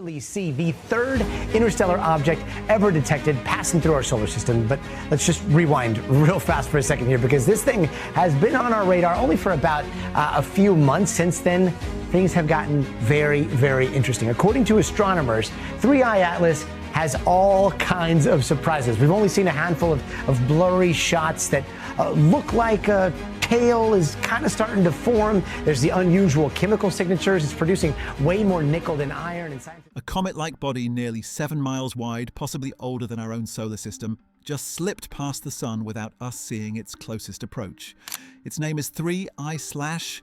finally see the third interstellar object ever detected passing through our solar system. But let's just rewind real fast for a second here, because this thing has been on our radar only for about a few months. Since then, things have gotten very, very interesting. According to astronomers, 3i Atlas has all kinds of surprises. We've only seen a handful of blurry shots that look like a tail is kind of starting to form. There's the unusual chemical signatures. It's producing way more nickel than iron. And a comet-like body nearly 7 miles wide, possibly older than our own solar system, just slipped past the sun without us seeing its closest approach. Its name is 3I/ATLAS,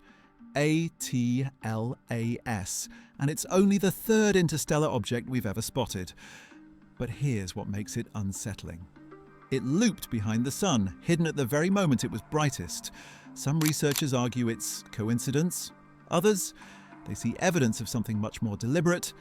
and it's only the third interstellar object we've ever spotted. But here's what makes it unsettling. It looped behind the sun, hidden at the very moment it was brightest. Some researchers argue it's coincidence. Others, they see evidence of something much more deliberate.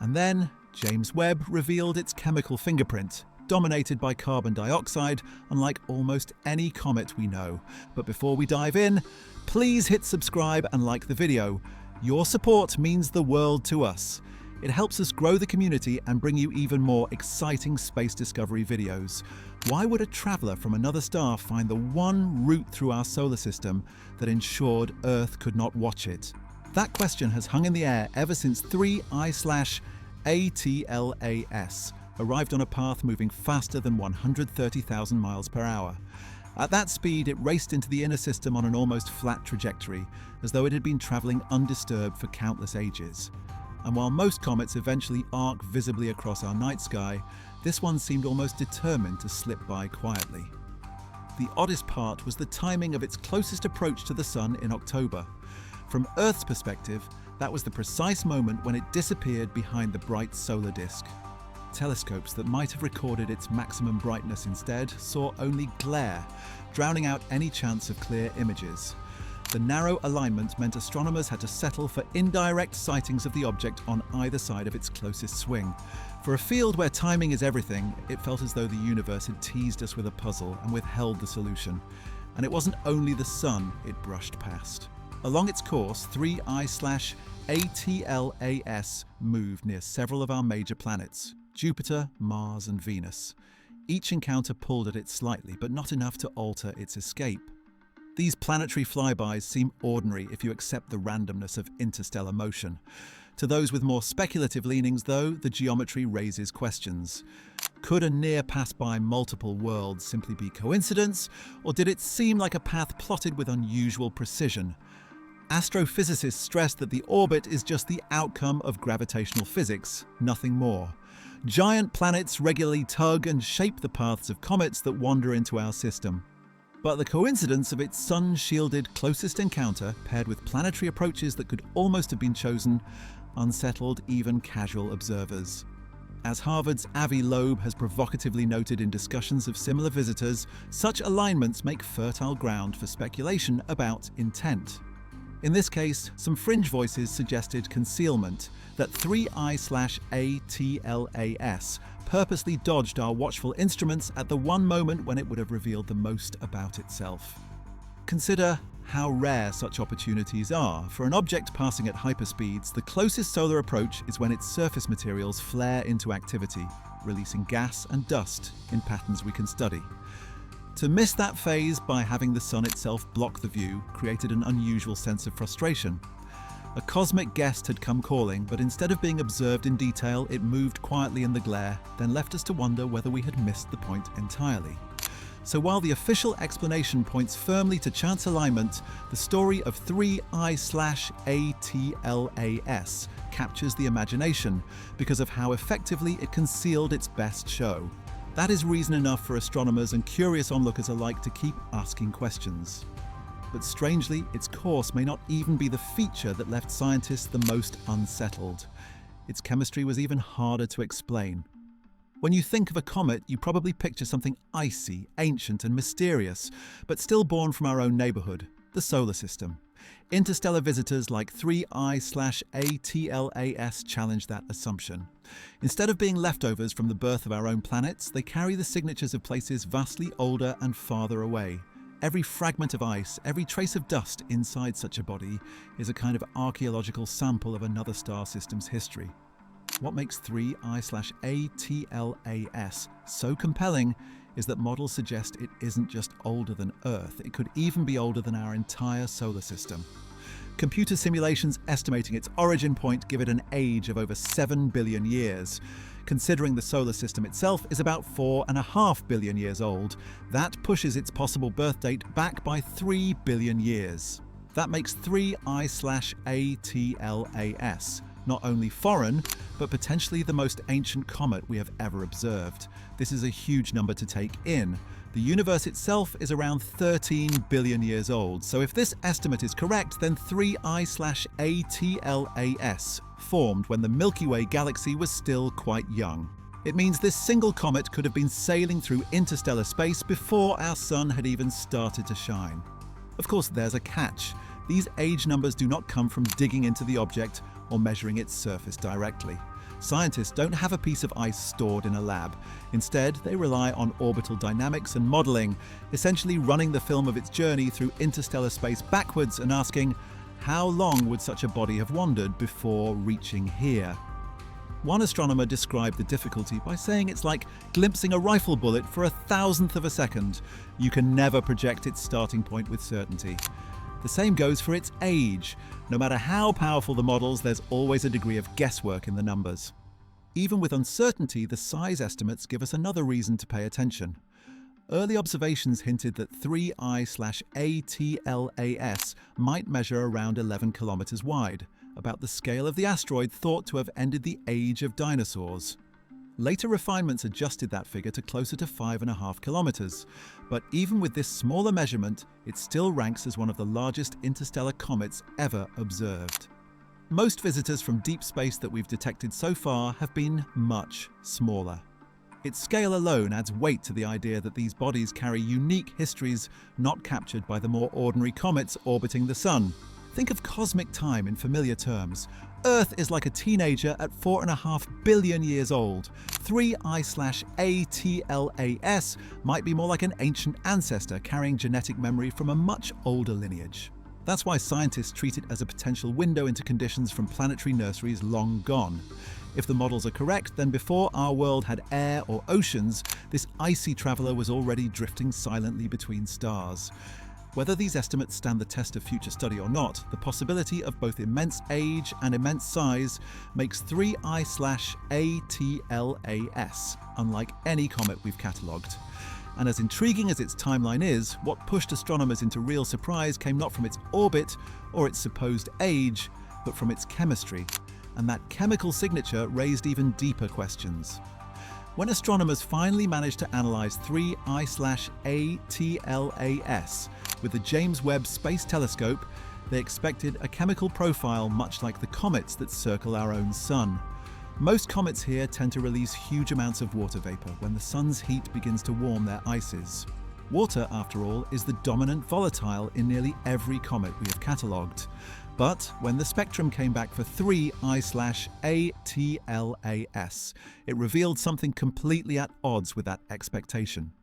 And then James Webb revealed its chemical fingerprint, dominated by carbon dioxide, unlike almost any comet we know. But before we dive in, please hit subscribe and like the video. Your support means the world to us. It helps us grow the community and bring you even more exciting space discovery videos. Why would a traveller from another star find the one route through our solar system that ensured Earth could not watch it? That question has hung in the air ever since 3I/ATLAS arrived on a path moving faster than 130,000 miles per hour. At that speed, it raced into the inner system on an almost flat trajectory, as though it had been travelling undisturbed for countless ages. And while most comets eventually arc visibly across our night sky, this one seemed almost determined to slip by quietly. The oddest part was the timing of its closest approach to the sun in October. From Earth's perspective, that was the precise moment when it disappeared behind the bright solar disk. Telescopes that might have recorded its maximum brightness instead saw only glare, drowning out any chance of clear images. The narrow alignment meant astronomers had to settle for indirect sightings of the object on either side of its closest swing. For a field where timing is everything, it felt as though the universe had teased us with a puzzle and withheld the solution. And it wasn't only the sun it brushed past. Along its course, 3I/ATLAS moved near several of our major planets: Jupiter, Mars, and Venus. Each encounter pulled at it slightly, but not enough to alter its escape. These planetary flybys seem ordinary if you accept the randomness of interstellar motion. To those with more speculative leanings, though, the geometry raises questions. Could a near pass by multiple worlds simply be coincidence, or did it seem like a path plotted with unusual precision? Astrophysicists stress that the orbit is just the outcome of gravitational physics, nothing more. Giant planets regularly tug and shape the paths of comets that wander into our system. But the coincidence of its sun-shielded closest encounter, paired with planetary approaches that could almost have been chosen, unsettled even casual observers. As Harvard's Avi Loeb has provocatively noted in discussions of similar visitors, such alignments make fertile ground for speculation about intent. In this case, some fringe voices suggested concealment, that 3I/ATLAS purposely dodged our watchful instruments at the one moment when it would have revealed the most about itself. Consider how rare such opportunities are. For an object passing at hyperspeeds, the closest solar approach is when its surface materials flare into activity, releasing gas and dust in patterns we can study. To miss that phase by having the sun itself block the view created an unusual sense of frustration. A cosmic guest had come calling, but instead of being observed in detail, it moved quietly in the glare, then left us to wonder whether we had missed the point entirely. So while the official explanation points firmly to chance alignment, the story of 3I/ATLAS captures the imagination because of how effectively it concealed its best show. That is reason enough for astronomers and curious onlookers alike to keep asking questions. But strangely, its course may not even be the feature that left scientists the most unsettled. Its chemistry was even harder to explain. When you think of a comet, you probably picture something icy, ancient, and mysterious, but still born from our own neighborhood, the solar system. Interstellar visitors like 3I/ATLAS challenge that assumption. Instead of being leftovers from the birth of our own planets, they carry the signatures of places vastly older and farther away. Every fragment of ice, every trace of dust inside such a body is a kind of archaeological sample of another star system's history. What makes 3I/ATLAS so compelling is that models suggest it isn't just older than Earth, it could even be older than our entire solar system. Computer simulations estimating its origin point give it an age of over 7 billion years. Considering the solar system itself is about 4.5 billion years old, that pushes its possible birth date back by 3 billion years. That makes 3I/ATLAS not only foreign, but potentially the most ancient comet we have ever observed. This is a huge number to take in. The universe itself is around 13 billion years old, so if this estimate is correct, then 3I/ATLAS formed when the Milky Way galaxy was still quite young. It means this single comet could have been sailing through interstellar space before our sun had even started to shine. Of course, there's a catch. These age numbers do not come from digging into the object or measuring its surface directly. Scientists don't have a piece of ice stored in a lab. Instead, they rely on orbital dynamics and modeling, essentially running the film of its journey through interstellar space backwards and asking, how long would such a body have wandered before reaching here? One astronomer described the difficulty by saying it's like glimpsing a rifle bullet for 1,000th of a second. You can never project its starting point with certainty. The same goes for its age. No matter how powerful the models, there's always a degree of guesswork in the numbers. Even with uncertainty, the size estimates give us another reason to pay attention. Early observations hinted that 3I/ATLAS might measure around 11 kilometers wide, about the scale of the asteroid thought to have ended the age of dinosaurs. Later refinements adjusted that figure to closer to 5.5 kilometers, but even with this smaller measurement, it still ranks as one of the largest interstellar comets ever observed. Most visitors from deep space that we've detected so far have been much smaller. Its scale alone adds weight to the idea that these bodies carry unique histories not captured by the more ordinary comets orbiting the Sun. Think of cosmic time in familiar terms. Earth is like a teenager at 4.5 billion years old. 3I/ATLAS might be more like an ancient ancestor carrying genetic memory from a much older lineage. That's why scientists treat it as a potential window into conditions from planetary nurseries long gone. If the models are correct, then before our world had air or oceans, this icy traveller was already drifting silently between stars. Whether these estimates stand the test of future study or not, the possibility of both immense age and immense size makes 3I/ATLAS unlike any comet we've catalogued. And as intriguing as its timeline is, what pushed astronomers into real surprise came not from its orbit or its supposed age, but from its chemistry. And that chemical signature raised even deeper questions. When astronomers finally managed to analyze 3I/ATLAS with the James Webb Space Telescope, they expected a chemical profile much like the comets that circle our own sun. Most comets here tend to release huge amounts of water vapor when the sun's heat begins to warm their ices. Water, after all, is the dominant volatile in nearly every comet we have catalogued. But when the spectrum came back for 3I/ATLAS, it revealed something completely at odds with that expectation.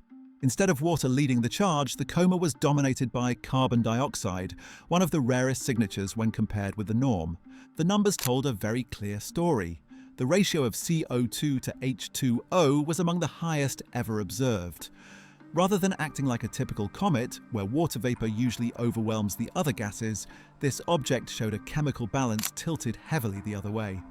Instead of water leading the charge, the coma was dominated by carbon dioxide, one of the rarest signatures when compared with the norm. The numbers told a very clear story. The ratio of CO2 to H2O was among the highest ever observed. Rather than acting like a typical comet, where water vapor usually overwhelms the other gases, this object showed a chemical balance tilted heavily the other way.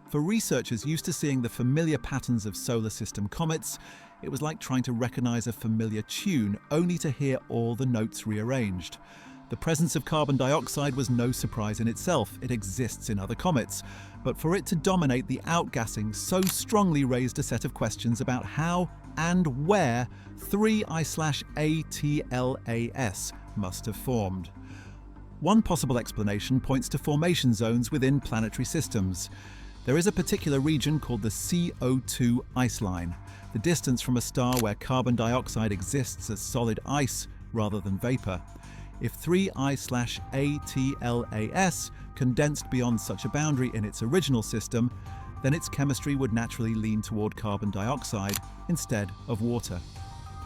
For researchers used to seeing the familiar patterns of solar system comets, it was like trying to recognize a familiar tune, only to hear all the notes rearranged. The presence of carbon dioxide was no surprise in itself, it exists in other comets, but for it to dominate the outgassing so strongly raised a set of questions about how and where 3I/ATLAS must have formed. One possible explanation points to formation zones within planetary systems. There is a particular region called the CO2 ice line, the distance from a star where carbon dioxide exists as solid ice rather than vapor. If 3I/ATLAS condensed beyond such a boundary in its original system, then its chemistry would naturally lean toward carbon dioxide instead of water.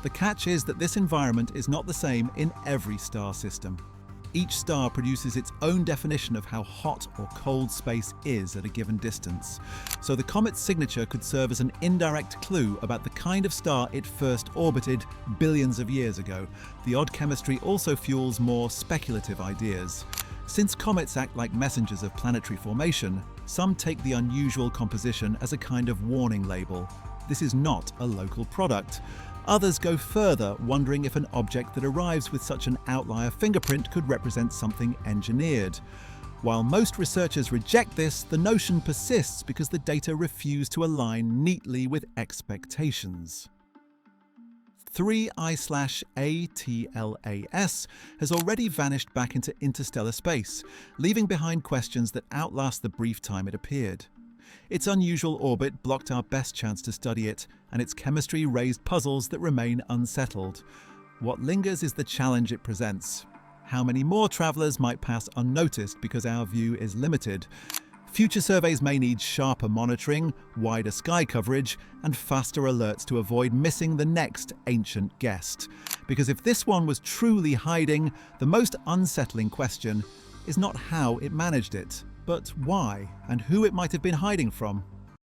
The catch is that this environment is not the same in every star system. Each star produces its own definition of how hot or cold space is at a given distance. So the comet's signature could serve as an indirect clue about the kind of star it first orbited billions of years ago. The odd chemistry also fuels more speculative ideas. Since comets act like messengers of planetary formation, some take the unusual composition as a kind of warning label. This is not a local product. Others go further, wondering if an object that arrives with such an outlier fingerprint could represent something engineered. While most researchers reject this, the notion persists because the data refuse to align neatly with expectations. 3I/ATLAS has already vanished back into interstellar space, leaving behind questions that outlast the brief time it appeared. Its unusual orbit blocked our best chance to study it, and its chemistry raised puzzles that remain unsettled. What lingers is the challenge it presents. How many more travelers might pass unnoticed because our view is limited? Future surveys may need sharper monitoring, wider sky coverage, and faster alerts to avoid missing the next ancient guest. Because if this one was truly hiding, the most unsettling question is not how it managed it, but why and who it might have been hiding from.